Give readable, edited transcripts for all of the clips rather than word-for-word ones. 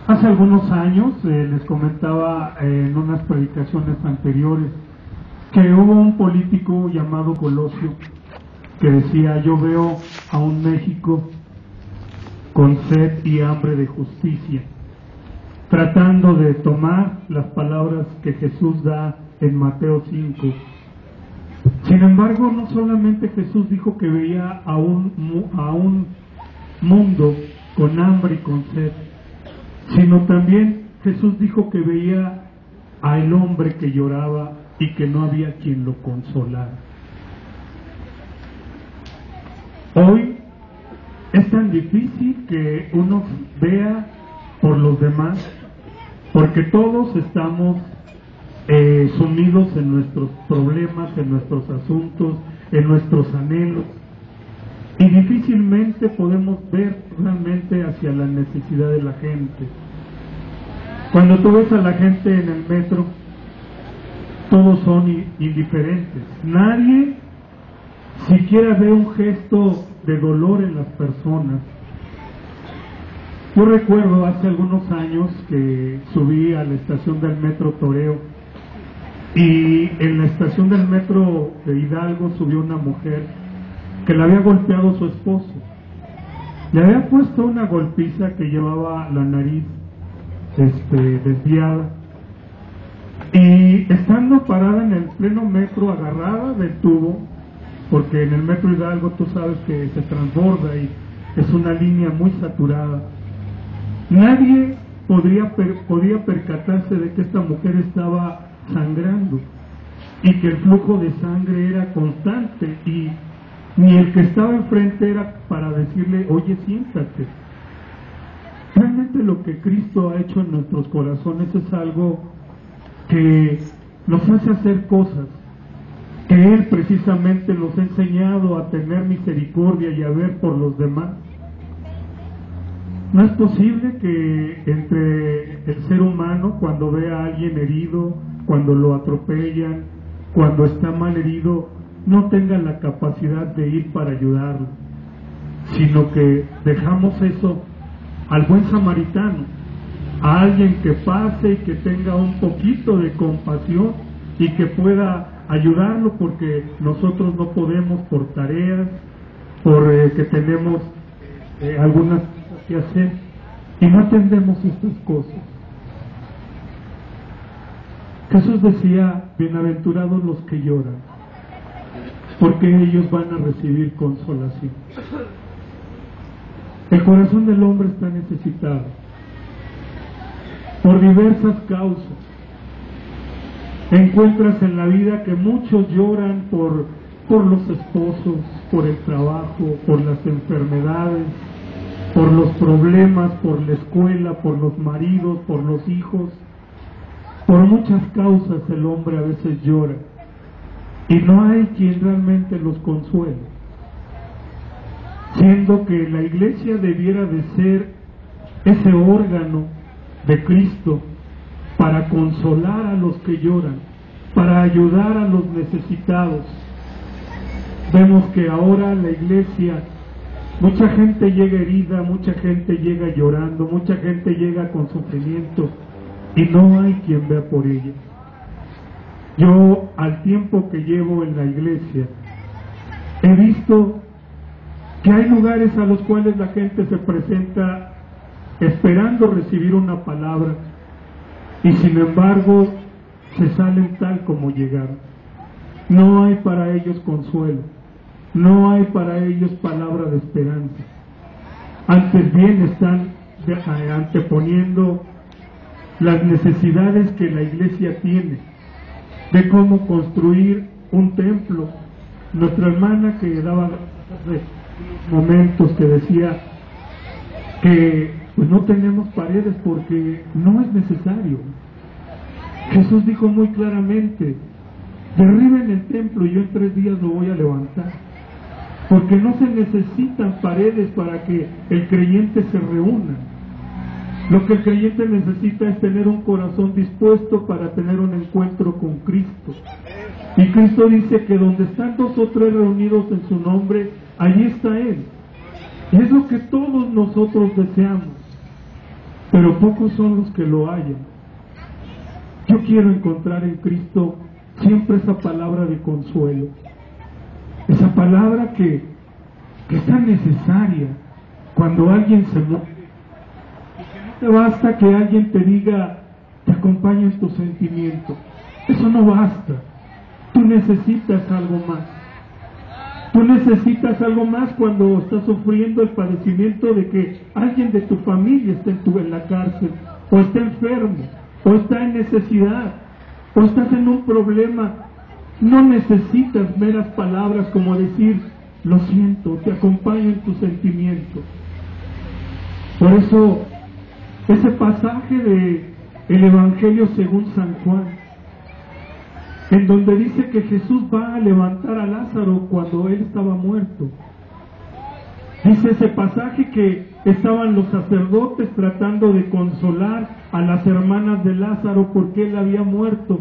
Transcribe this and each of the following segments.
Hace algunos años, les comentaba en unas predicaciones anteriores, que hubo un político llamado Colosio que decía: yo veo a un México con sed y hambre de justicia, tratando de tomar las palabras que Jesús da en Mateo 5. Sin embargo, no solamente Jesús dijo que veía a un mundo con hambre y con sed, sino también Jesús dijo que veía al hombre que lloraba y que no había quien lo consolara. Hoy es tan difícil que uno vea por los demás, porque todos estamos sumidos en nuestros problemas, en nuestros asuntos, en nuestros anhelos, y difícilmente podemos ver realmente hacia la necesidad de la gente. Cuando tú ves a la gente en el metro, todos son indiferentes. Nadie siquiera ve un gesto de dolor en las personas. Yo recuerdo hace algunos años que subí a la estación del metro Toreo, y en la estación del metro de Hidalgo subió una mujer que le había golpeado a su esposo. Le había puesto una golpiza que llevaba la nariz desviada, y estando parada en el pleno metro, agarrada del tubo, porque en el metro Hidalgo tú sabes que se transborda y es una línea muy saturada, nadie podía percatarse de que esta mujer estaba sangrando y que el flujo de sangre era constante, y ni el que estaba enfrente era para decirle: oye, siéntate. Realmente lo que Cristo ha hecho en nuestros corazones es algo que nos hace hacer cosas, que Él precisamente nos ha enseñado a tener misericordia y a ver por los demás. No es posible que entre el ser humano, cuando ve a alguien herido, cuando lo atropellan, cuando está mal herido, no tenga la capacidad de ir para ayudarlo, sino que dejamos eso al buen samaritano, a alguien que pase y que tenga un poquito de compasión y que pueda ayudarlo, porque nosotros no podemos por tareas, que tenemos algunas cosas que hacer y no atendemos estas cosas. Jesús decía: bienaventurados los que lloran, porque ellos van a recibir consolación. El corazón del hombre está necesitado por diversas causas. Encuentras en la vida que muchos lloran por los esposos, por el trabajo, por las enfermedades, por los problemas, por la escuela, por los maridos, por los hijos. Por muchas causas el hombre a veces llora y no hay quien realmente los consuele, siendo que la iglesia debiera de ser ese órgano de Cristo para consolar a los que lloran, para ayudar a los necesitados. Vemos que ahora la iglesia, mucha gente llega herida, mucha gente llega llorando, mucha gente llega con sufrimiento y no hay quien vea por ella. Yo, al tiempo que llevo en la iglesia, he visto que hay lugares a los cuales la gente se presenta esperando recibir una palabra y sin embargo se salen tal como llegaron. No hay para ellos consuelo, no hay para ellos palabra de esperanza. Antes bien están anteponiendo las necesidades que la iglesia tiene, de cómo construir un templo. Nuestra hermana que daba hace momentos que decía que pues no tenemos paredes porque no es necesario. Jesús dijo muy claramente: derriben el templo y yo en 3 días lo voy a levantar, porque no se necesitan paredes para que el creyente se reúna. Lo que el creyente necesita es tener un corazón dispuesto para tener un encuentro con Cristo. Y Cristo dice que donde están 2 o 3 reunidos en su nombre, allí está Él. Y es lo que todos nosotros deseamos. pero pocos son los que lo hallan. Yo quiero encontrar en Cristo siempre esa palabra de consuelo, esa palabra que es tan necesaria cuando alguien se muere. No te basta que alguien te diga, te acompaño en tu sentimiento. Eso no basta. Tú necesitas algo más. Tú necesitas algo más cuando estás sufriendo el padecimiento de que alguien de tu familia está en la cárcel, o está enfermo, o está en necesidad, o estás en un problema. No necesitas meras palabras como decir, lo siento, te acompaño en tu sentimiento. Por eso, ese pasaje de el Evangelio según San Juan, en donde dice que Jesús va a levantar a Lázaro cuando él estaba muerto. Dice ese pasaje que estaban los sacerdotes tratando de consolar a las hermanas de Lázaro porque él había muerto,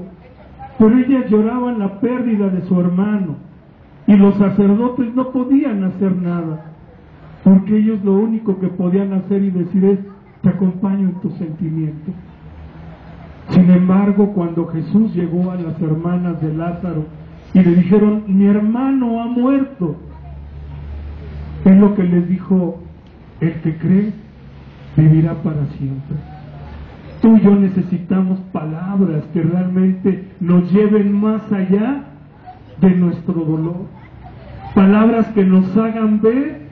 pero ellas lloraban la pérdida de su hermano, y los sacerdotes no podían hacer nada, porque ellos lo único que podían hacer y decir es, te acompaño en tu sentimiento. Sin embargo, cuando Jesús llegó a las hermanas de Lázaro y le dijeron, mi hermano ha muerto, es lo que les dijo, el que cree vivirá para siempre. Tú y yo necesitamos palabras que realmente nos lleven más allá de nuestro dolor, palabras que nos hagan ver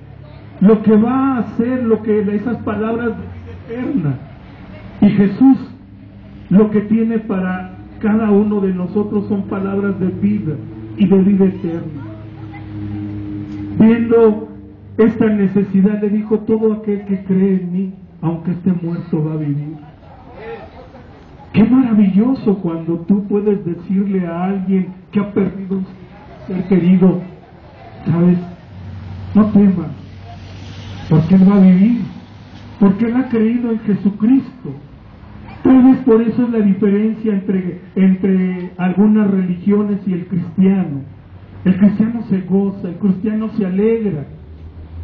lo que va a hacer, lo que esas palabras de vida eterna. Y Jesús lo que tiene para cada uno de nosotros son palabras de vida y de vida eterna. Viendo esta necesidad, le dijo, todo aquel que cree en mí, aunque esté muerto, va a vivir. Qué maravilloso cuando tú puedes decirle a alguien que ha perdido un ser querido, ¿sabes? No temas, porque él va a vivir, porque él ha creído en Jesucristo. Tal vez por eso es la diferencia entre algunas religiones y el cristiano. El cristiano se goza, el cristiano se alegra,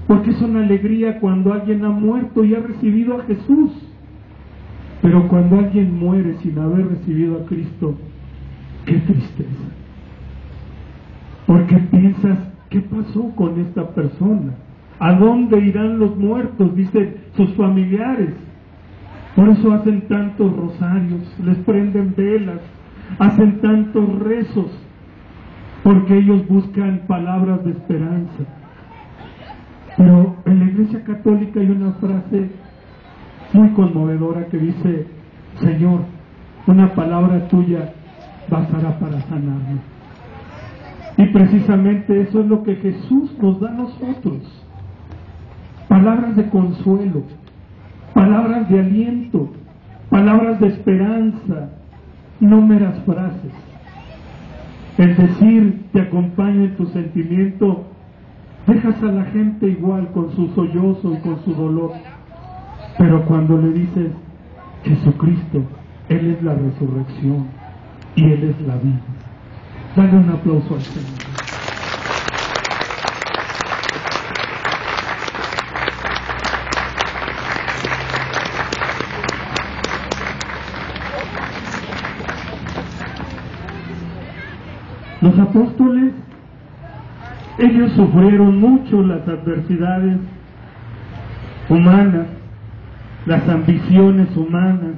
porque es una alegría cuando alguien ha muerto y ha recibido a Jesús. Pero cuando alguien muere sin haber recibido a Cristo, qué tristeza. Porque piensas, ¿qué pasó con esta persona? ¿A dónde irán los muertos? Dicen sus familiares. Por eso hacen tantos rosarios, les prenden velas, hacen tantos rezos, porque ellos buscan palabras de esperanza. Pero en la Iglesia Católica hay una frase muy conmovedora que dice, Señor, una palabra tuya bastará para sanarnos. Y precisamente eso es lo que Jesús nos da a nosotros. Palabras de consuelo, palabras de aliento, palabras de esperanza, no meras frases. El decir, te acompaño en tu sentimiento, dejas a la gente igual con su sollozo y con su dolor. Pero cuando le dices, Jesucristo, Él es la resurrección y Él es la vida. Dale un aplauso al Señor. Los apóstoles, ellos sufrieron mucho las adversidades humanas, las ambiciones humanas,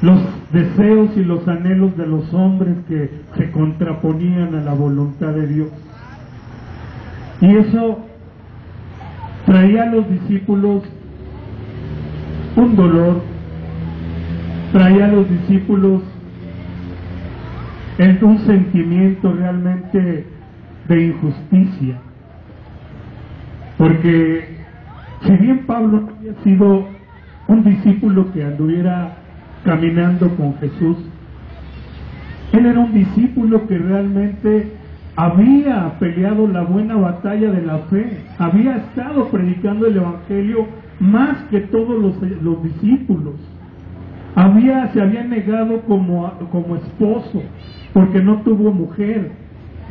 los deseos y los anhelos de los hombres que se contraponían a la voluntad de Dios. Y eso traía a los discípulos un dolor, traía a los discípulos en un sentimiento realmente de injusticia, porque si bien Pablo no había sido un discípulo que anduviera caminando con Jesús, él era un discípulo que realmente había peleado la buena batalla de la fe, había estado predicando el Evangelio más que todos los discípulos, se había negado como esposo porque no tuvo mujer,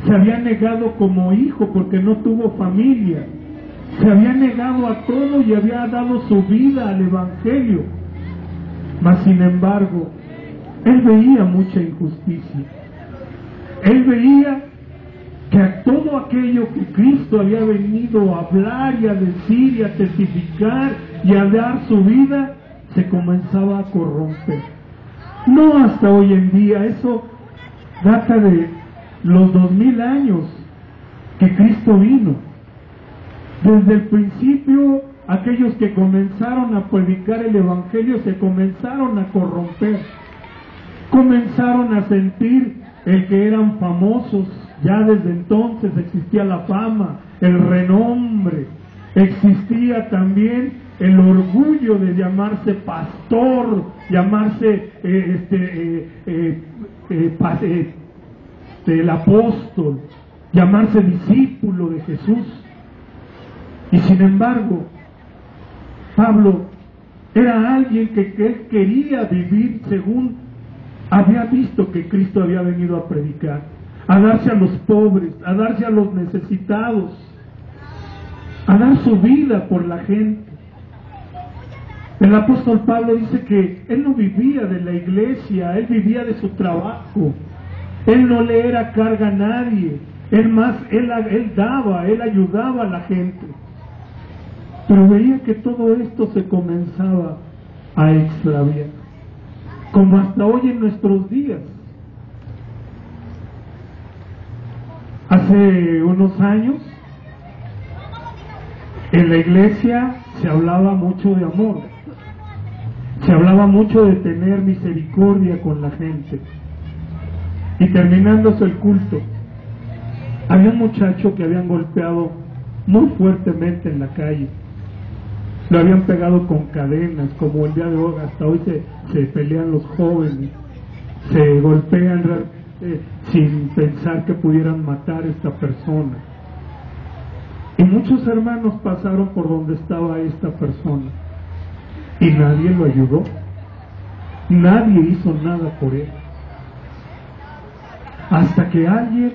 se había negado como hijo porque no tuvo familia, se había negado a todo y había dado su vida al Evangelio. Mas sin embargo, él veía mucha injusticia. Él veía que a todo aquello que Cristo había venido a hablar y a decir y a testificar y a dar su vida, se comenzaba a corromper. No hasta hoy en día, eso data de los 2000 años que Cristo vino. Desde el principio, aquellos que comenzaron a predicar el Evangelio se comenzaron a corromper. Comenzaron a sentir el que eran famosos. Ya desde entonces existía la fama, el renombre, existía también el orgullo de llamarse pastor, llamarse el apóstol, llamarse discípulo de Jesús. Y sin embargo, Pablo era alguien que él quería vivir según había visto que Cristo había venido a predicar, a darse a los pobres, a darse a los necesitados, a dar su vida por la gente. El apóstol Pablo dice que él no vivía de la iglesia, él vivía de su trabajo. Él no le era carga a nadie, él daba, él ayudaba a la gente. Pero veía que todo esto se comenzaba a extraviar, como hasta hoy en nuestros días. Hace unos años, en la iglesia se hablaba mucho de amor, se hablaba mucho de tener misericordia con la gente. Y terminándose el culto, había un muchacho que habían golpeado muy fuertemente en la calle. Lo habían pegado con cadenas, como el día de hoy, hasta hoy se pelean los jóvenes, se golpean sin pensar que pudieran matar a esta persona. Y muchos hermanos pasaron por donde estaba esta persona y nadie lo ayudó, nadie hizo nada por él, hasta que alguien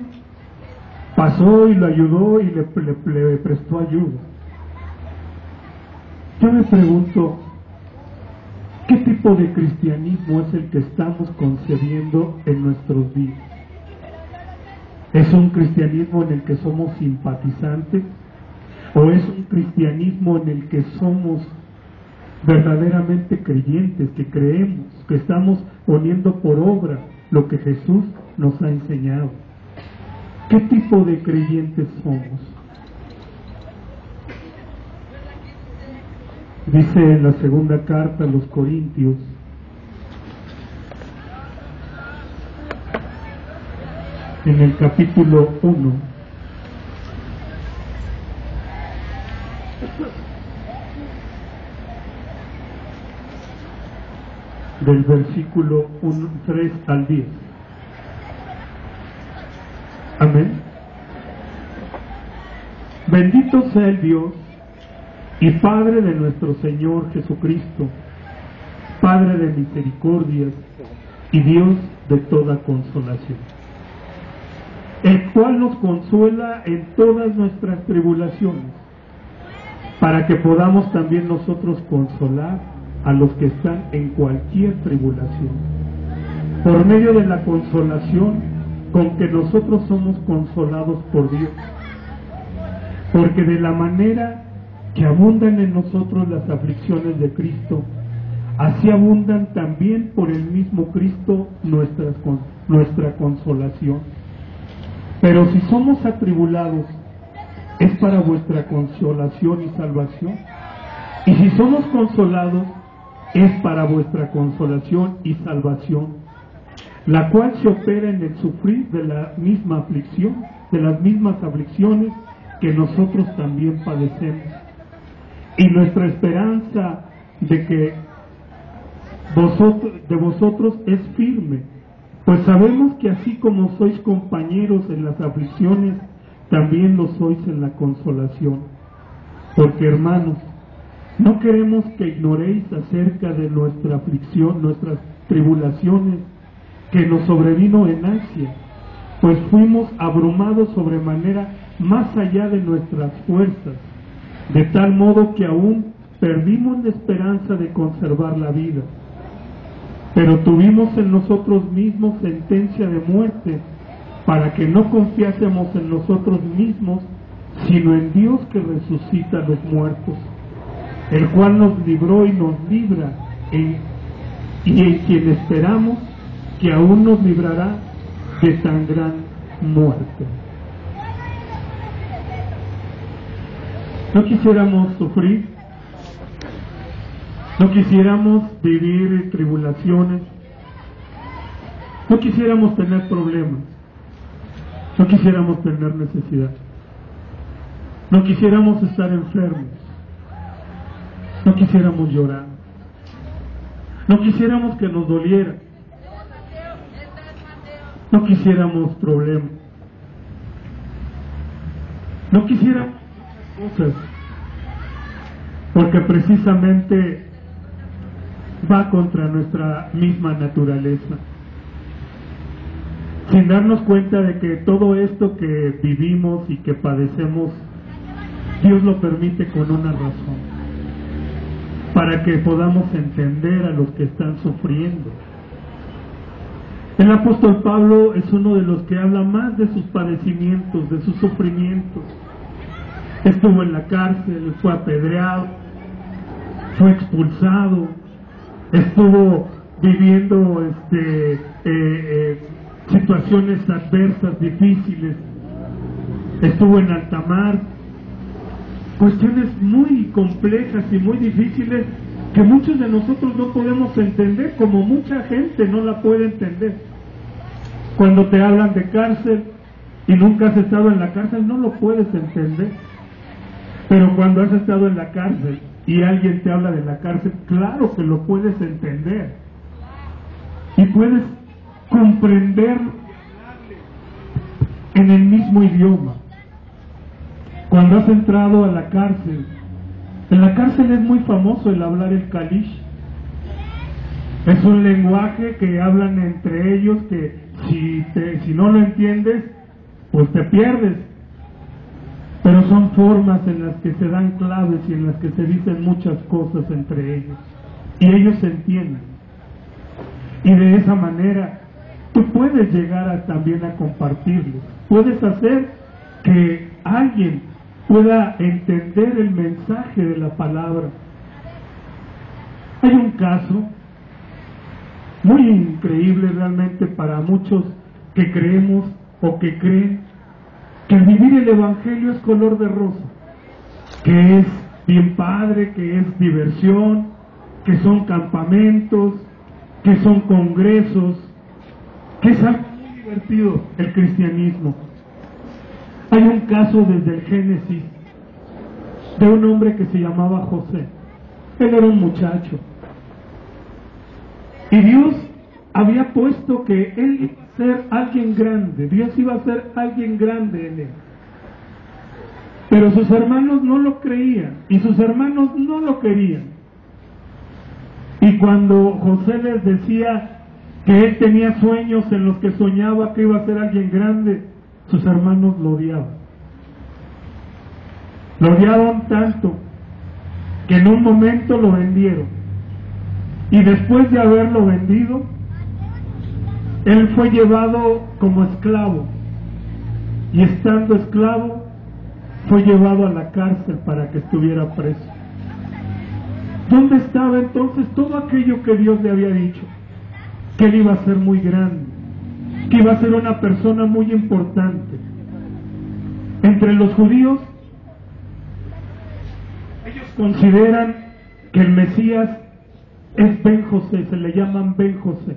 pasó y lo ayudó y le prestó ayuda. Yo me pregunto, ¿qué tipo de cristianismo es el que estamos concebiendo en nuestros días? ¿Es un cristianismo en el que somos simpatizantes? ¿O es un cristianismo en el que somos verdaderamente creyentes, que creemos, que estamos poniendo por obra lo que Jesús nos ha enseñado? ¿Qué tipo de creyentes somos? Dice en la segunda carta a los Corintios, en el capítulo 1, del versículo 3 al 10. Amén. Bendito sea el Dios y Padre de nuestro Señor Jesucristo, Padre de misericordias y Dios de toda consolación, el cual nos consuela en todas nuestras tribulaciones, para que podamos también nosotros consolar a los que están en cualquier tribulación, por medio de la consolación con que nosotros somos consolados por Dios, porque de la manera que abundan en nosotros las aflicciones de Cristo, así abundan también por el mismo Cristo nuestra consolación. Pero si somos atribulados, es para vuestra consolación y salvación. Y si somos consolados, es para vuestra consolación y salvación, la cual se opera en el sufrir de la misma aflicción, de las mismas aflicciones que nosotros también padecemos. Y nuestra esperanza de vosotros es firme, pues sabemos que así como sois compañeros en las aflicciones, también lo sois en la consolación. Porque, hermanos, no queremos que ignoréis acerca de nuestra aflicción, nuestras tribulaciones que nos sobrevino en Asia, pues fuimos abrumados sobremanera más allá de nuestras fuerzas, de tal modo que aún perdimos la esperanza de conservar la vida, pero tuvimos en nosotros mismos sentencia de muerte, para que no confiásemos en nosotros mismos, sino en Dios que resucita a los muertos, el cual nos libró y nos libra, y en quien esperamos que aún nos librará de tan gran muerte. No quisiéramos sufrir, no quisiéramos vivir tribulaciones, no quisiéramos tener problemas, no quisiéramos tener necesidad, no quisiéramos estar enfermos, no quisiéramos llorar, no quisiéramos que nos doliera, no quisiéramos problemas, no quisiéramos cosas, porque precisamente va contra nuestra misma naturaleza, sin darnos cuenta de que todo esto que vivimos y que padecemos, Dios lo permite con una razón, para que podamos entender a los que están sufriendo. El apóstol Pablo es uno de los que habla más de sus padecimientos, de sus sufrimientos. Estuvo en la cárcel, fue apedreado, fue expulsado, estuvo viviendo situaciones adversas, difíciles, estuvo en alta mar, cuestiones muy complejas y muy difíciles que muchos de nosotros no podemos entender, como mucha gente no la puede entender. Cuando te hablan de cárcel y nunca has estado en la cárcel, no lo puedes entender. Pero cuando has estado en la cárcel y alguien te habla de la cárcel, claro que lo puedes entender y puedes comprender en el mismo idioma. Cuando has entrado a la cárcel, en la cárcel es muy famoso el hablar el Kalish. Es un lenguaje que hablan entre ellos que si no lo entiendes, pues te pierdes. Pero son formas en las que se dan claves y en las que se dicen muchas cosas entre ellos. Y ellos se entienden. Y de esa manera tú puedes llegar también a compartirlo. Puedes hacer que alguien pueda entender el mensaje de la palabra. Hay un caso muy increíble realmente para muchos que creemos o que creen que el vivir el Evangelio es color de rosa, que es bien padre, que es diversión, que son campamentos, que son congresos, que es algo muy divertido el cristianismo. Hay un caso desde el Génesis de un hombre que se llamaba José. Él era un muchacho y Dios había puesto que él iba a ser alguien grande. Dios iba a ser alguien grande en él, pero sus hermanos no lo creían y sus hermanos no lo querían. Y cuando José les decía que él tenía sueños en los que soñaba que iba a ser alguien grande, sus hermanos lo odiaban. Lo odiaron tanto que en un momento lo vendieron. Y después de haberlo vendido, él fue llevado como esclavo. Y estando esclavo, fue llevado a la cárcel para que estuviera preso. ¿Dónde estaba entonces todo aquello que Dios le había dicho? Que él iba a ser muy grande, que iba a ser una persona muy importante. Entre los judíos, ellos consideran que el Mesías es Ben José, se le llaman Ben José,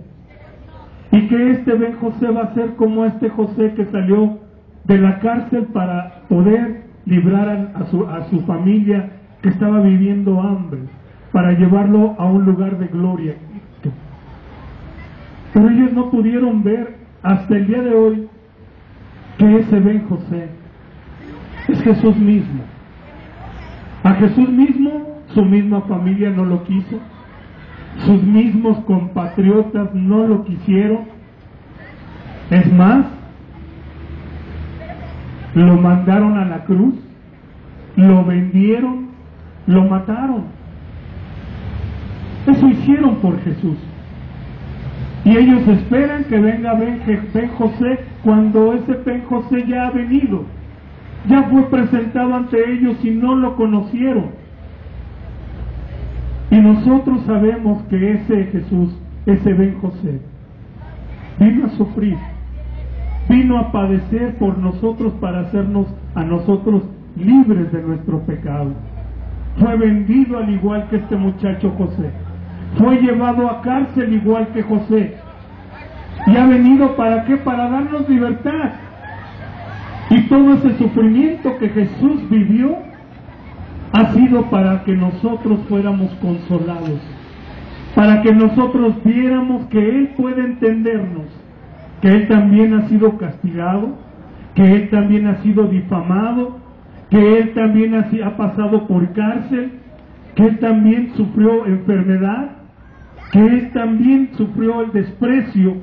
y que este Ben José va a ser como este José que salió de la cárcel para poder librar a su familia que estaba viviendo hambre, para llevarlo a un lugar de gloria. Pero ellos no pudieron ver hasta el día de hoy que ese Ben José es Jesús mismo. A Jesús mismo, su misma familia no lo quiso, sus mismos compatriotas no lo quisieron. Es más, lo mandaron a la cruz lo vendieron, lo mataron. Eso hicieron por Jesús. Y ellos esperan que venga Ben José, cuando ese Ben José ya ha venido. Ya fue presentado ante ellos y no lo conocieron. Y nosotros sabemos que ese Jesús, ese Ben José, vino a sufrir, vino a padecer por nosotros para hacernos a nosotros libres de nuestro pecado. Fue vendido al igual que este muchacho José. Fue llevado a cárcel igual que José. Y ha venido ¿para qué? Para darnos libertad. Y todo ese sufrimiento que Jesús vivió ha sido para que nosotros fuéramos consolados, para que nosotros viéramos que Él puede entendernos, que Él también ha sido castigado, que Él también ha sido difamado, que Él también ha pasado por cárcel, que Él también sufrió enfermedad, que Él también sufrió el desprecio.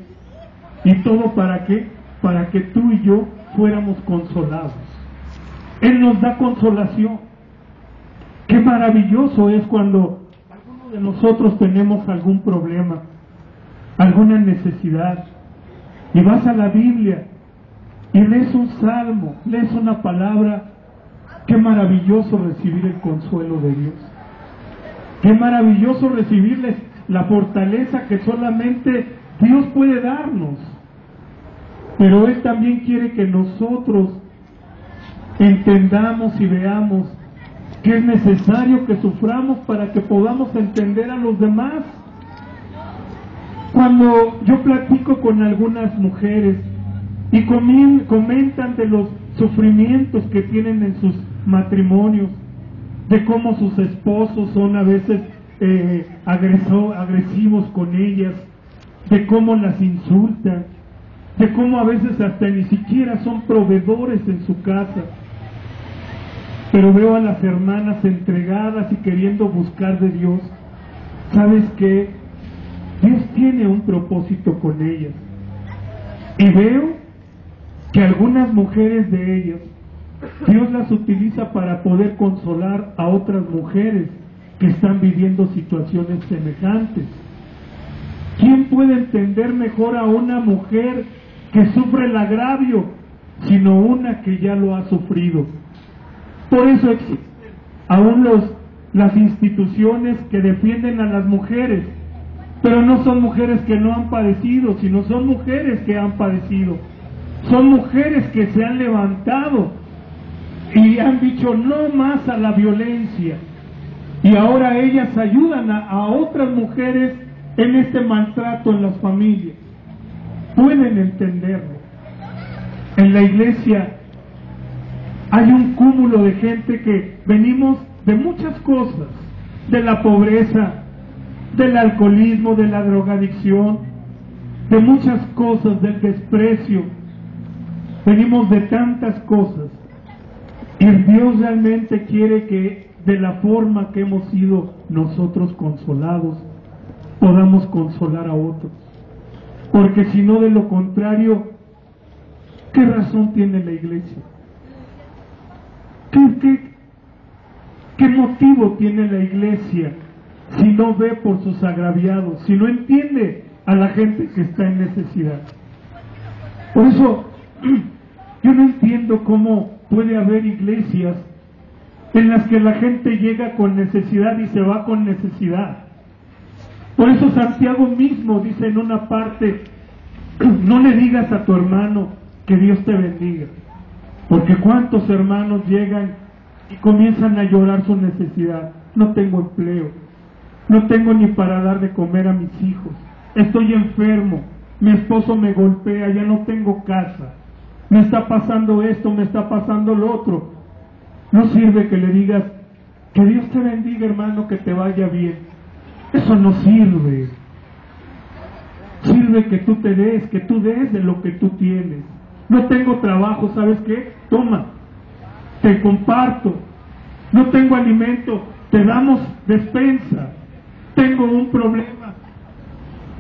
¿Y todo para qué? Para que tú y yo fuéramos consolados. Él nos da consolación. Qué maravilloso es cuando alguno de nosotros tenemos algún problema, alguna necesidad, y vas a la Biblia y lees un salmo, lees una palabra. Qué maravilloso recibir el consuelo de Dios. Qué maravilloso recibirles la fortaleza que solamente Dios puede darnos. Pero Él también quiere que nosotros entendamos y veamos que es necesario que suframos para que podamos entender a los demás. Cuando yo platico con algunas mujeres y comentan de los sufrimientos que tienen en sus matrimonios, de cómo sus esposos son a veces agresivos con ellas, de cómo las insultan, de cómo a veces hasta ni siquiera son proveedores en su casa. Pero veo a las hermanas entregadas y queriendo buscar de Dios. ¿Sabes qué? Dios tiene un propósito con ellas. Y veo que algunas mujeres de ellas, Dios las utiliza para poder consolar a otras mujeres que están viviendo situaciones semejantes. ¿Quién puede entender mejor a una mujer que sufre el agravio, sino una que ya lo ha sufrido? Por eso existen aún las instituciones que defienden a las mujeres, pero no son mujeres que no han padecido, sino son mujeres que han padecido. Son mujeres que se han levantado y han dicho no más a la violencia. Y ahora ellas ayudan a otras mujeres en este maltrato en las familias. Pueden entenderlo. En la iglesia hay un cúmulo de gente que venimos de muchas cosas, de la pobreza, del alcoholismo, de la drogadicción, de muchas cosas, del desprecio. Venimos de tantas cosas. Y Dios realmente quiere que de la forma que hemos sido nosotros consolados, podamos consolar a otros. Porque si no, de lo contrario, ¿qué razón tiene la iglesia? ¿Qué motivo tiene la iglesia si no ve por sus agraviados, si no entiende a la gente que está en necesidad? Por eso, yo no entiendo cómo puede haber iglesias en las que la gente llega con necesidad y se va con necesidad. Por eso Santiago mismo dice en una parte, no le digas a tu hermano que Dios te bendiga, porque cuántos hermanos llegan y comienzan a llorar su necesidad. No tengo empleo, no tengo ni para dar de comer a mis hijos, estoy enfermo, mi esposo me golpea, ya no tengo casa, me está pasando esto, me está pasando lo otro. No sirve que le digas que Dios te bendiga, hermano, que te vaya bien. Eso no sirve. Sirve que tú te des, que tú des de lo que tú tienes. No tengo trabajo, ¿sabes qué? Toma, te comparto. No tengo alimento, te damos despensa. Tengo un problema.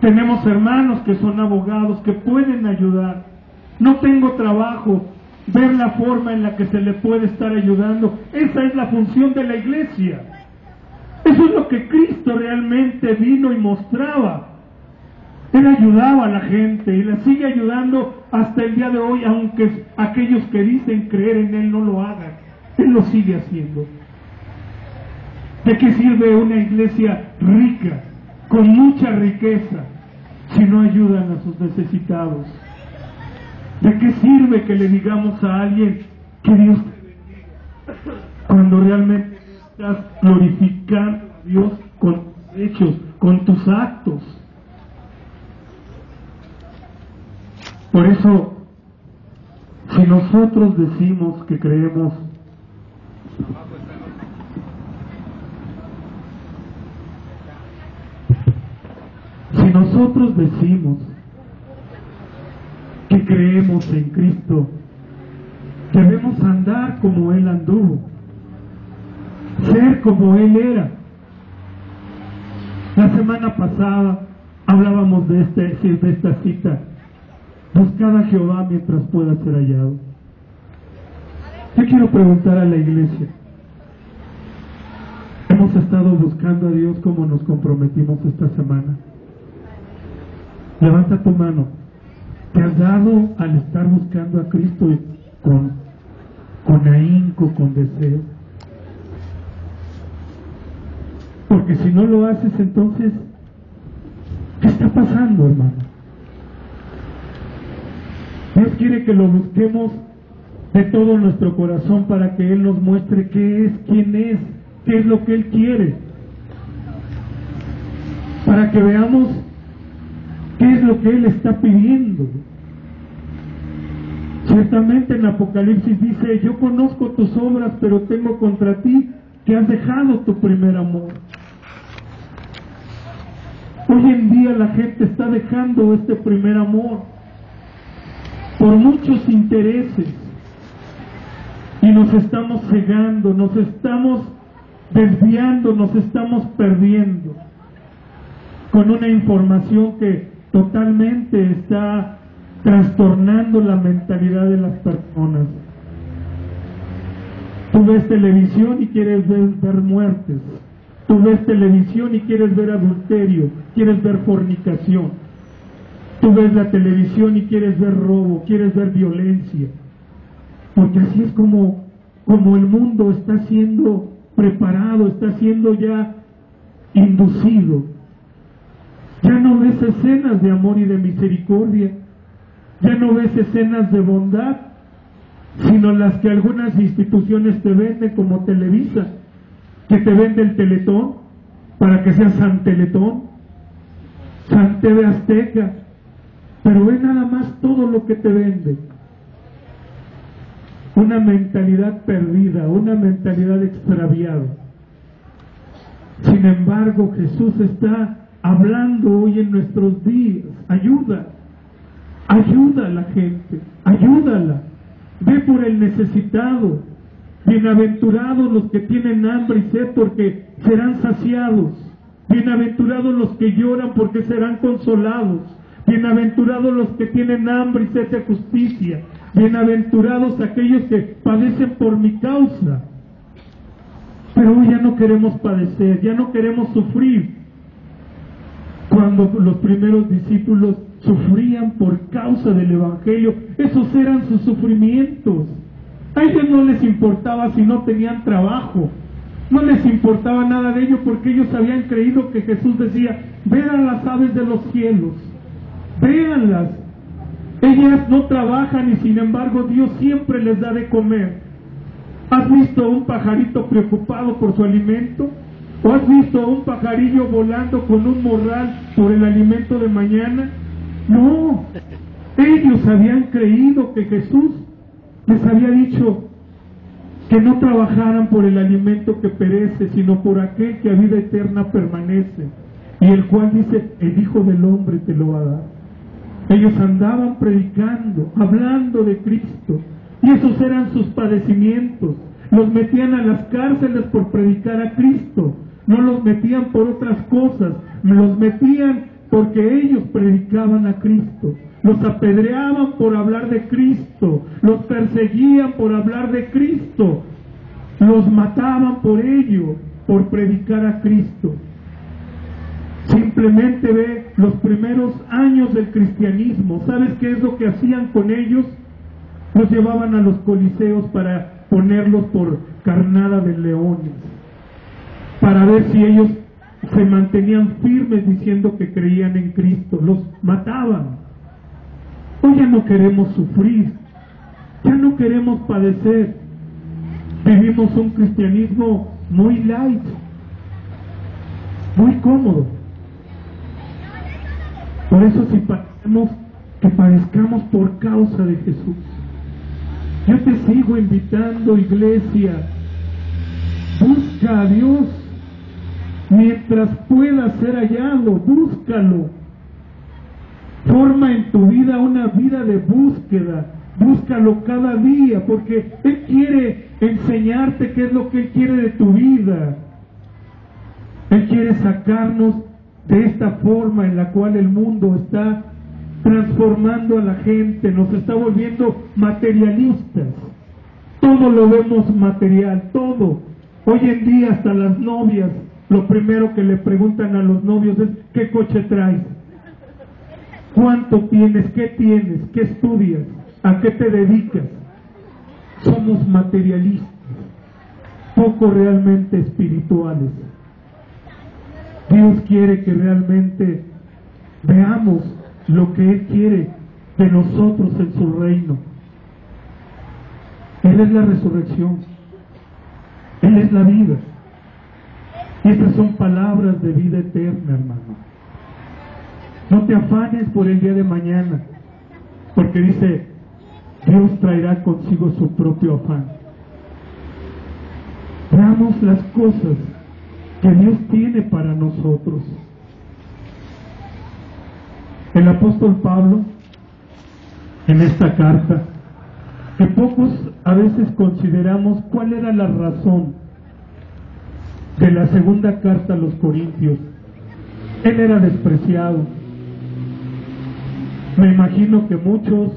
Tenemos hermanos que son abogados, que pueden ayudar. No tengo trabajo, ver la forma en la que se le puede estar ayudando. Esa es la función de la iglesia. Eso es lo que Cristo realmente vino y mostraba. Él ayudaba a la gente y la sigue ayudando hasta el día de hoy, aunque aquellos que dicen creer en Él no lo hagan. Él lo sigue haciendo. ¿De qué sirve una iglesia rica, con mucha riqueza, si no ayudan a sus necesitados? ¿De qué sirve que le digamos a alguien que Dios te bendiga, cuando realmente estás glorificando a Dios con tus hechos, con tus actos? Por eso, si nosotros decimos que creemos, que creemos en Cristo, debemos andar como Él anduvo, ser como Él era. La semana pasada hablábamos de esta cita: buscad a Jehová mientras pueda ser hallado. Yo quiero preguntar a la iglesia: ¿hemos estado buscando a Dios como nos comprometimos esta semana? Levanta tu mano. ¿Te has dado al estar buscando a Cristo con ahínco, con deseo? Porque si no lo haces, entonces, ¿qué está pasando, hermano? Dios quiere que lo busquemos de todo nuestro corazón para que Él nos muestre qué es, quién es, qué es lo que Él quiere. Para que veamos qué es lo que Él está pidiendo. Ciertamente en Apocalipsis dice: yo conozco tus obras, pero tengo contra ti que has dejado tu primer amor. Hoy en día la gente está dejando este primer amor por muchos intereses y nos estamos cegando, nos estamos desviando, nos estamos perdiendo con una información que totalmente está trastornando la mentalidad de las personas. Tú ves televisión y quieres ver muertes. Tú ves televisión y quieres ver adulterio, quieres ver fornicación. Tú ves la televisión y quieres ver robo, quieres ver violencia. Porque así es como el mundo está siendo preparado, está siendo ya inducido. Ya no ves escenas de amor y de misericordia, ya no ves escenas de bondad, sino las que algunas instituciones te venden, como Televisa, que te vende el Teletón para que seas San Teletón, San TV Azteca, pero ve nada más todo lo que te vende. Una mentalidad perdida, una mentalidad extraviada. Sin embargo, Jesús está hablando hoy en nuestros días: ayuda a la gente, ayúdala, ve por el necesitado. Bienaventurados los que tienen hambre y sed, porque serán saciados. Bienaventurados los que lloran, porque serán consolados. Bienaventurados los que tienen hambre y sed de justicia. Bienaventurados aquellos que padecen por mi causa. Pero hoy ya no queremos padecer, ya no queremos sufrir. Cuando los primeros discípulos sufrían por causa del Evangelio, esos eran sus sufrimientos. A ellos no les importaba si no tenían trabajo, no les importaba nada de ello, porque ellos habían creído que Jesús decía: vean las aves de los cielos, véanlas, ellas no trabajan y sin embargo Dios siempre les da de comer. ¿Has visto a un pajarito preocupado por su alimento? ¿O has visto a un pajarillo volando con un morral por el alimento de mañana? No, ellos habían creído que Jesús les había dicho que no trabajaran por el alimento que perece, sino por aquel que a vida eterna permanece, y el cual dice: el Hijo del Hombre te lo va a dar. Ellos andaban predicando, hablando de Cristo, y esos eran sus padecimientos. Los metían a las cárceles por predicar a Cristo, no los metían por otras cosas, los metían porque ellos predicaban a Cristo. Los apedreaban por hablar de Cristo, los perseguían por hablar de Cristo, los mataban por ello, por predicar a Cristo. Simplemente ve los primeros años del cristianismo. ¿Sabes qué es lo que hacían con ellos? Los llevaban a los coliseos para ponerlos por carnada de leones, para ver si ellos se mantenían firmes diciendo que creían en Cristo. Los mataban. Hoy ya no queremos sufrir, ya no queremos padecer. Vivimos un cristianismo muy light, muy cómodo. Por eso si padecemos, que padezcamos por causa de Jesús. Yo te sigo invitando, iglesia, busca a Dios mientras pueda ser hallado, búscalo. Forma en tu vida una vida de búsqueda, búscalo cada día, porque Él quiere enseñarte qué es lo que Él quiere de tu vida. Él quiere sacarnos de esta forma en la cual el mundo está transformando a la gente, nos está volviendo materialistas. Todo lo vemos material, todo. Hoy en día hasta las novias, lo primero que le preguntan a los novios es: ¿qué coche traes? ¿Cuánto tienes? ¿Qué tienes? ¿Qué estudias? ¿A qué te dedicas? Somos materialistas, poco realmente espirituales. Dios quiere que realmente veamos lo que Él quiere de nosotros en su reino. Él es la resurrección, Él es la vida. Y estas son palabras de vida eterna, hermano. No te afanes por el día de mañana, porque dice, Dios traerá consigo su propio afán. Veamos las cosas que Dios tiene para nosotros. El apóstol Pablo, en esta carta, que pocos a veces consideramos cuál era la razón de la segunda carta a los Corintios. Él era despreciado. Me imagino que muchos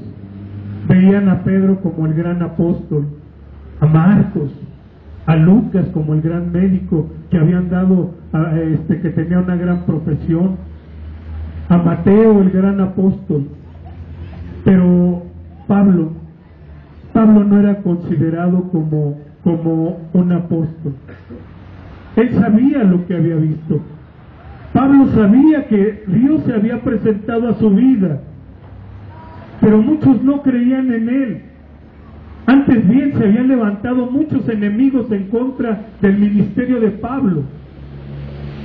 veían a Pedro como el gran apóstol, a Marcos, a Lucas como el gran médico que habían dado, que tenía una gran profesión, a Mateo el gran apóstol. Pero Pablo no era considerado como un apóstol. Él sabía lo que había visto. Pablo sabía que Dios se había presentado a su vida, pero muchos no creían en él. Antes bien, se habían levantado muchos enemigos en contra del ministerio de Pablo.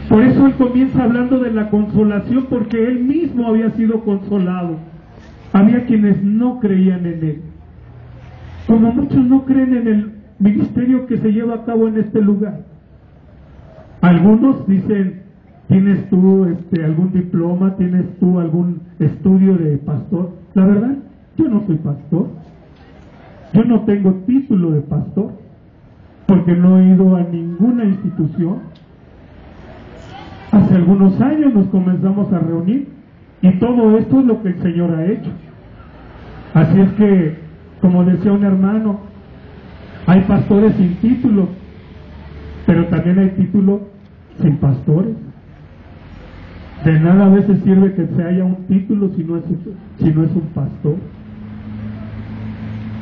Por eso él comienza hablando de la consolación, porque él mismo había sido consolado. Había quienes no creían en él. Como muchos no creen en el ministerio que se lleva a cabo en este lugar. Algunos dicen: ¿tienes tú algún diploma? ¿Tienes tú algún estudio de pastor? La verdad, yo no soy pastor. Yo no tengo título de pastor, porque no he ido a ninguna institución. Hace algunos años nos comenzamos a reunir, y todo esto es lo que el Señor ha hecho. Así es que, como decía un hermano, hay pastores sin título, pero también hay títulos sin pastores. De nada a veces sirve que se haya un título si no es un pastor.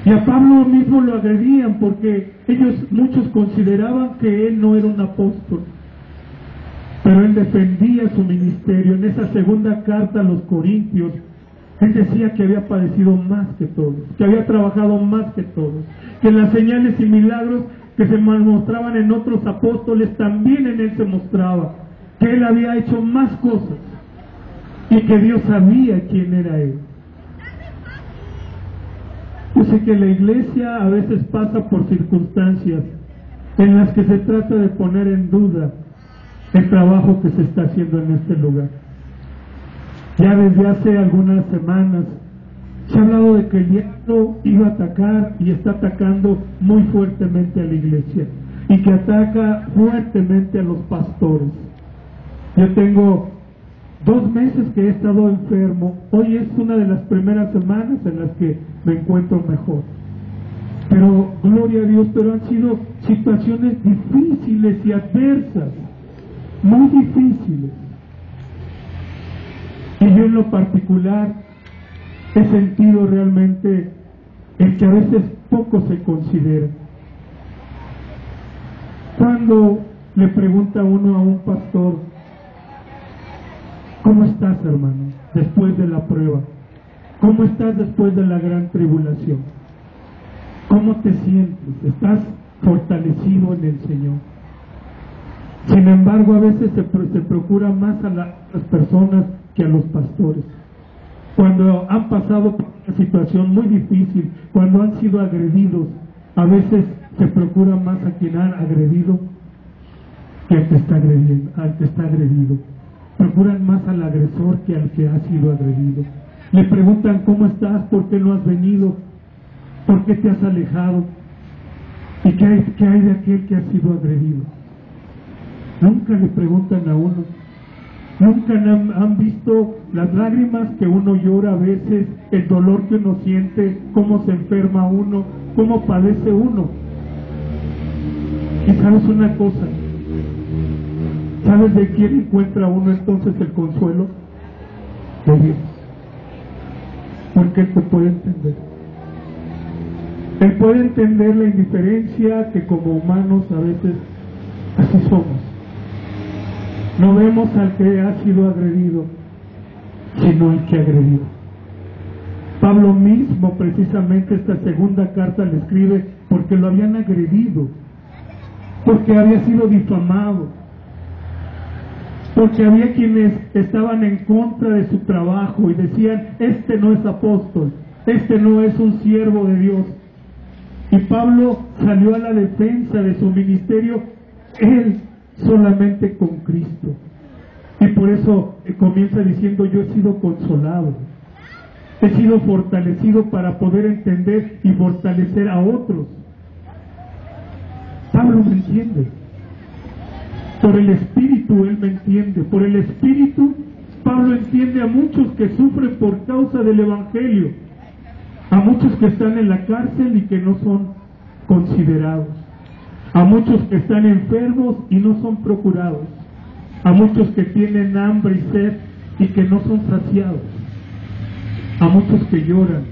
Y a Pablo mismo lo agredían porque muchos consideraban que él no era un apóstol, pero él defendía su ministerio. En esa segunda carta a los Corintios, él decía que había padecido más que todos, que había trabajado más que todos, que las señales y milagros que se mostraban en otros apóstoles también en él se mostraba, que él había hecho más cosas y que Dios sabía quién era él. Yo sé que la iglesia a veces pasa por circunstancias en las que se trata de poner en duda el trabajo que se está haciendo en este lugar. Ya desde hace algunas semanas se ha hablado de que el diablo iba a atacar y está atacando muy fuertemente a la iglesia, y que ataca fuertemente a los pastores. Yo tengo 2 meses que he estado enfermo, hoy es una de las primeras semanas en las que me encuentro mejor. Pero, gloria a Dios, pero han sido situaciones difíciles y adversas, muy difíciles. Y yo en lo particular he sentido realmente el que a veces poco se considera. Cuando le pregunta uno a un pastor, ¿cómo estás, hermano, después de la prueba? ¿Cómo estás después de la gran tribulación? ¿Cómo te sientes? ¿Estás fortalecido en el Señor? Sin embargo, a veces se procura más a las personas que a los pastores. Cuando han pasado por una situación muy difícil, cuando han sido agredidos, a veces se procura más a quien han agredido que al que está agredido. Procuran más al agresor que al que ha sido agredido. Le preguntan, ¿cómo estás? ¿Por qué no has venido? ¿Por qué te has alejado? ¿Y qué hay de aquel que ha sido agredido? Nunca le preguntan a uno. Nunca han visto las lágrimas que uno llora a veces, el dolor que uno siente, cómo se enferma uno, cómo padece uno. Y sabes una cosa, ¿sabes de quién encuentra uno entonces el consuelo? De Dios. Porque Él te puede entender. Él puede entender la indiferencia que como humanos a veces así somos. No vemos al que ha sido agredido, sino al que agredió. Pablo mismo, precisamente, esta segunda carta le escribe porque lo habían agredido, porque había sido difamado, porque había quienes estaban en contra de su trabajo y decían, este no es apóstol, este no es un siervo de Dios. Y Pablo salió a la defensa de su ministerio, él solamente con Cristo. Y por eso comienza diciendo, yo he sido consolado, he sido fortalecido para poder entender y fortalecer a otros. Pablo me entiende. Por el Espíritu él me entiende. Por el Espíritu Pablo entiende a muchos que sufren por causa del Evangelio, a muchos que están en la cárcel y que no son considerados, a muchos que están enfermos y no son procurados, a muchos que tienen hambre y sed y que no son saciados, a muchos que lloran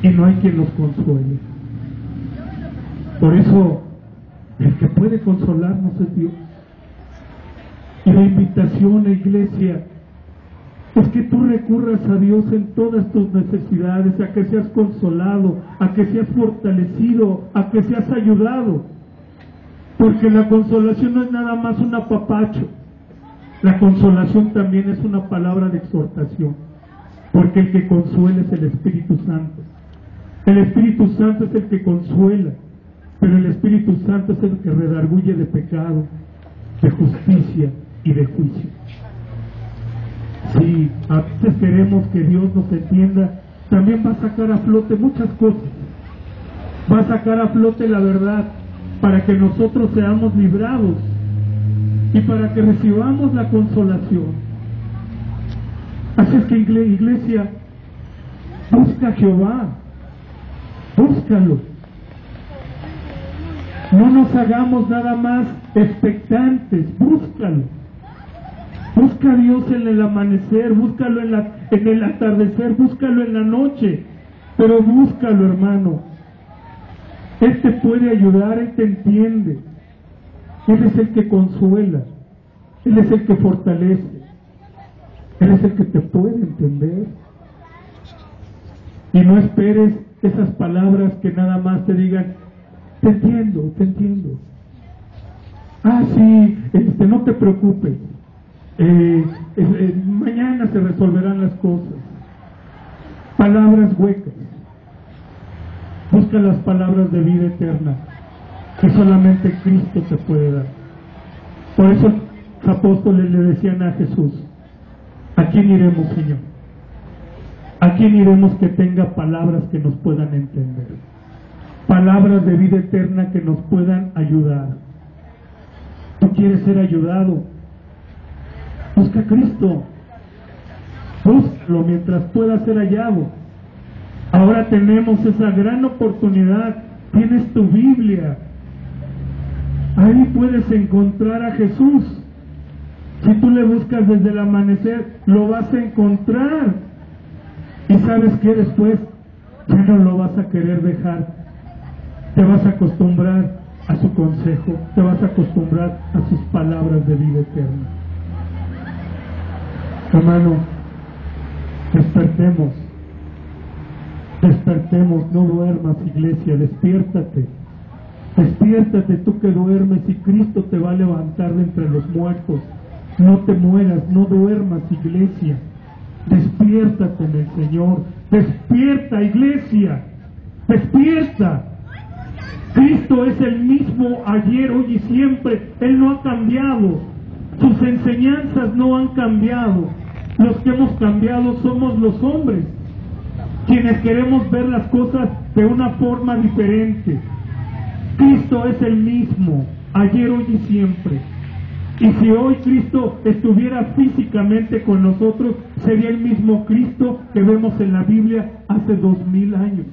y no hay quien los consuele. Por eso el que puede consolarnos es Dios. Y la invitación, iglesia, es que tú recurras a Dios en todas tus necesidades, a que seas consolado, a que seas fortalecido, a que seas ayudado. Porque la consolación no es nada más un apapacho. La consolación también es una palabra de exhortación. Porque el que consuela es el Espíritu Santo. El Espíritu Santo es el que consuela, pero el Espíritu Santo es el que redarguye de pecado, de justicia y de juicio. Si a veces queremos que Dios nos entienda, también va a sacar a flote muchas cosas. Va a sacar a flote la verdad para que nosotros seamos librados y para que recibamos la consolación. Así es que, iglesia, busca a Jehová, búscalo. No nos hagamos nada más expectantes, búscalo. Busca a Dios en el amanecer, búscalo en el atardecer, búscalo en la noche, pero búscalo, hermano. Él te puede ayudar, Él te entiende. Él es el que consuela, Él es el que fortalece, Él es el que te puede entender. Y no esperes esas palabras que nada más te digan, te entiendo, te entiendo. Ah, sí, no te preocupes. Mañana se resolverán las cosas. Palabras huecas. Busca las palabras de vida eterna que solamente Cristo te puede dar. Por eso los apóstoles le decían a Jesús, ¿a quién iremos, Señor? ¿A quién iremos que tenga palabras que nos puedan entender? Palabras de vida eterna que nos puedan ayudar. ¿Tú quieres ser ayudado? Busca a Cristo. Búscalo mientras pueda ser hallado. Ahora tenemos esa gran oportunidad. Tienes tu Biblia. Ahí puedes encontrar a Jesús. Si tú le buscas desde el amanecer, lo vas a encontrar. Y sabes que después ya no lo vas a querer dejar. Te vas a acostumbrar a su consejo, te vas a acostumbrar a sus palabras de vida eterna. Hermano, despertemos. Despertemos, no duermas, iglesia, despiértate. Despiértate tú que duermes y Cristo te va a levantar de entre los muertos. No te mueras, no duermas, iglesia. Despiértate en el Señor. Despierta, iglesia. Despierta. Cristo es el mismo ayer, hoy y siempre. Él no ha cambiado. Sus enseñanzas no han cambiado. Los que hemos cambiado somos los hombres, quienes queremos ver las cosas de una forma diferente. Cristo es el mismo, ayer, hoy y siempre. Y si hoy Cristo estuviera físicamente con nosotros, sería el mismo Cristo que vemos en la Biblia hace 2000 años.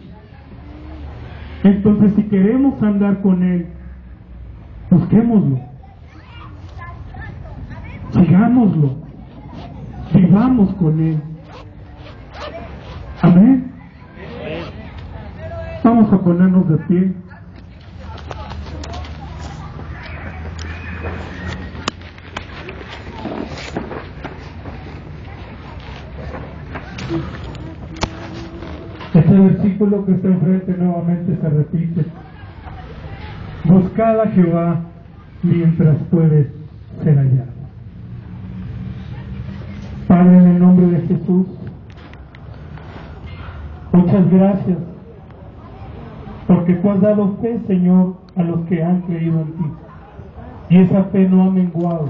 Entonces, si queremos andar con Él, busquémoslo, sigámoslo, vivamos con Él. Amén. Vamos a ponernos de pie. Este versículo que está enfrente nuevamente se repite. Buscad a Jehová mientras puede ser hallado. Padre, en el nombre de Jesús, muchas gracias, porque tú has dado fe, Señor, a los que han creído en ti. Y esa fe no ha menguado.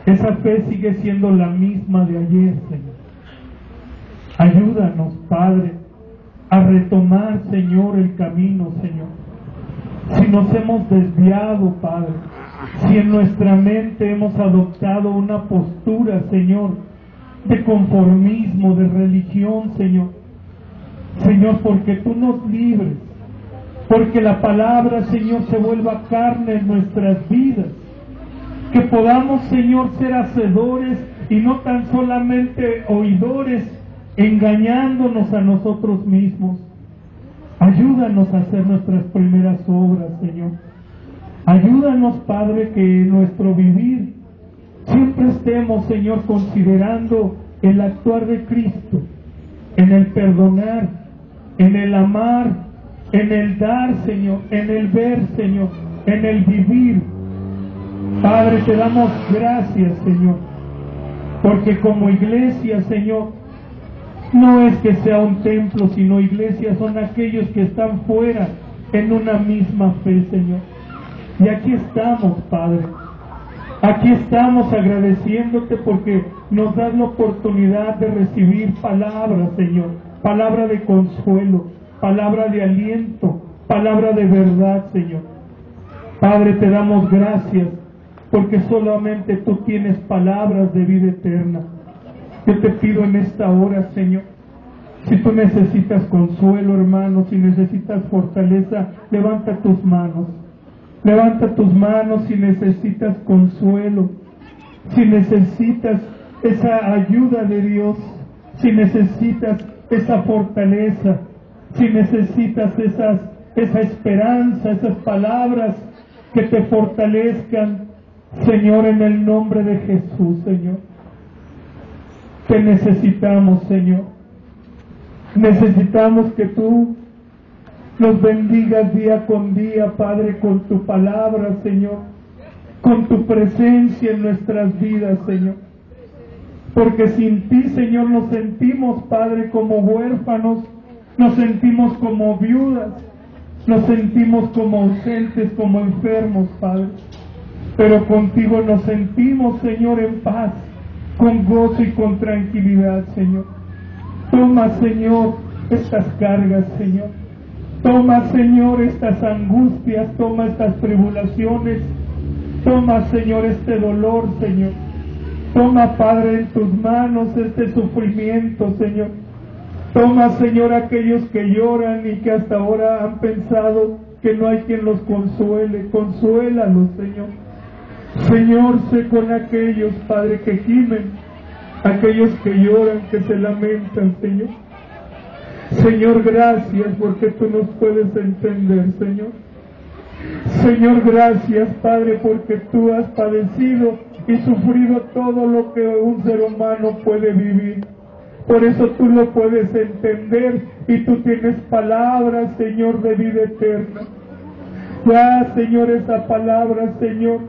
Esa fe sigue siendo la misma de ayer, Señor. Ayúdanos, Padre, a retomar, Señor, el camino, Señor. Si nos hemos desviado, Padre, si en nuestra mente hemos adoptado una postura, Señor, de conformismo, de religión, Señor. Señor, porque tú nos libres, porque la palabra, Señor, se vuelva carne en nuestras vidas, que podamos, Señor, ser hacedores y no tan solamente oidores, engañándonos a nosotros mismos. Ayúdanos a hacer nuestras primeras obras, Señor. Ayúdanos, Padre, que en nuestro vivir siempre estemos, Señor, considerando el actuar de Cristo, en el perdonar, en el amar, en el dar, Señor, en el ver, Señor, en el vivir. Padre, te damos gracias, Señor, porque como iglesia, Señor, no es que sea un templo, sino iglesia, son aquellos que están fuera en una misma fe, Señor. Y aquí estamos, Padre. Aquí estamos agradeciéndote porque nos das la oportunidad de recibir palabra, Señor. Palabra de consuelo, palabra de aliento, palabra de verdad, Señor. Padre, te damos gracias porque solamente tú tienes palabras de vida eterna. Yo te pido en esta hora, Señor, si tú necesitas consuelo, hermano, si necesitas fortaleza, levanta tus manos. Levanta tus manos si necesitas consuelo, si necesitas esa ayuda de Dios, si necesitas esa fortaleza, si necesitas esa esperanza, esas palabras que te fortalezcan, Señor, en el nombre de Jesús, Señor. Te necesitamos, Señor. Necesitamos que tú nos bendigas día con día, Padre, con tu palabra, Señor, con tu presencia en nuestras vidas, Señor. Porque sin ti, Señor, nos sentimos, Padre, como huérfanos, nos sentimos como viudas, nos sentimos como ausentes, como enfermos, Padre. Pero contigo nos sentimos, Señor, en paz, con gozo y con tranquilidad, Señor. Toma, Señor, estas cargas, Señor. Toma, Señor, estas angustias, toma estas tribulaciones, toma, Señor, este dolor, Señor. Toma, Padre, en tus manos este sufrimiento, Señor. Toma, Señor, aquellos que lloran y que hasta ahora han pensado que no hay quien los consuele. Consuélalos, Señor. Señor, sé con aquellos, Padre, que gimen, aquellos que lloran, que se lamentan, Señor. Señor, gracias porque tú nos puedes entender, Señor. Señor, gracias, Padre, porque tú has padecido y sufrido todo lo que un ser humano puede vivir. Por eso tú lo puedes entender y tú tienes palabras, Señor, de vida eterna. Ya, Señor, esa palabra, Señor,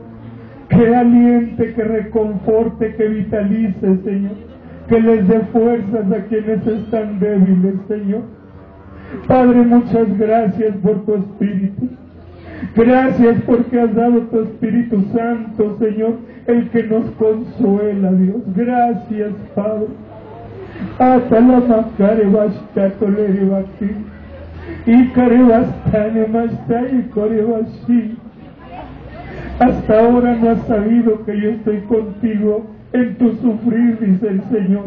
que aliente, que reconforte, que vitalice, Señor, que les dé fuerzas a quienes están débiles, Señor. Padre, muchas gracias por tu Espíritu. Gracias porque has dado tu Espíritu Santo, Señor, el que nos consuela, Dios. Gracias, Padre. Hasta ahora no has sabido que yo estoy contigo en tu sufrir, dice el Señor.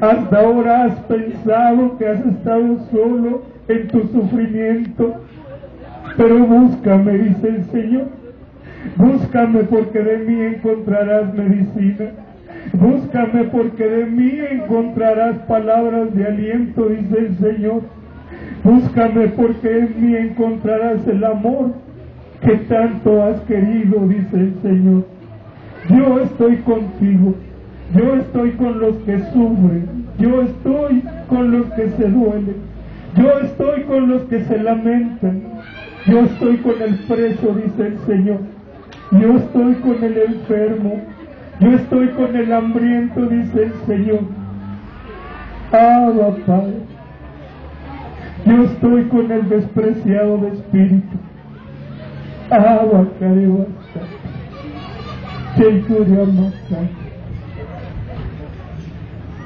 Hasta ahora has pensado que has estado solo en tu sufrimiento, pero búscame, dice el Señor. Búscame porque de mí encontrarás medicina. Búscame porque de mí encontrarás palabras de aliento, dice el Señor. Búscame porque en mí encontrarás el amor que tanto has querido, dice el Señor. Yo estoy contigo. Yo estoy con los que sufren. Yo estoy con los que se duelen. Yo estoy con los que se lamentan. Yo estoy con el preso, dice el Señor. Yo estoy con el enfermo. Yo estoy con el hambriento, dice el Señor. Abba, Padre. Yo estoy con el despreciado de espíritu. Abba, Caribasta.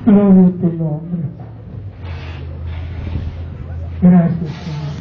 Gloria a tu nombre. Gracias, Señor.